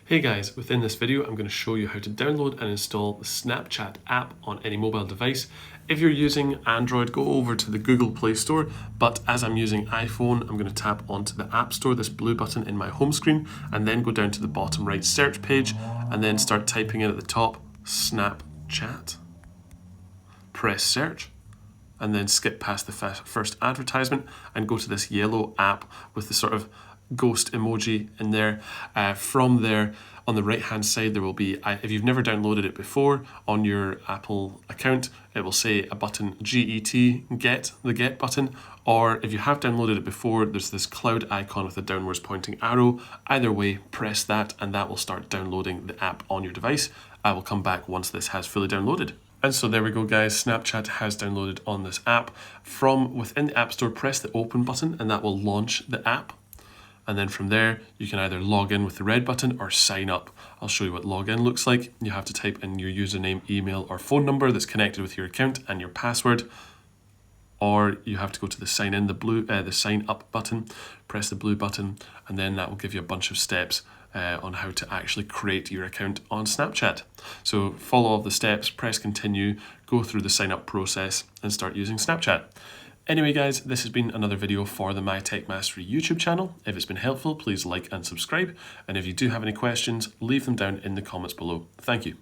Hey guys, within this video I'm going to show you how to download and install the Snapchat app on any mobile device. If you're using Android, go over to the Google Play Store, but as I'm using iPhone, I'm going to tap onto the App Store, this blue button in my home screen, and then go down to the bottom right search page and then start typing in at the top, Snapchat. Press search and then skip past the first advertisement and go to this yellow app with the sort of ghost emoji in there. From there, on the right hand side, there will be, if you've never downloaded it before, on your Apple account, it will say a button GET, the get button, or if you have downloaded it before, there's this cloud icon with a downwards pointing arrow. Either way, press that and that will start downloading the app on your device. I will come back once this has fully downloaded. And so there we go guys, Snapchat has downloaded on this app. From within the App Store, press the open button and that will launch the app. And then from there, you can either log in with the red button or sign up. I'll show you what login looks like. You have to type in your username, email, or phone number that's connected with your account and your password. Or you have to go to the sign in, the sign up button, press the blue button, and then that will give you a bunch of steps on how to actually create your account on Snapchat. So follow all the steps, press continue, go through the sign up process and start using Snapchat. Anyway guys, this has been another video for the My Tech Mastery YouTube channel. If it's been helpful, please like and subscribe. And if you do have any questions, leave them down in the comments below. Thank you.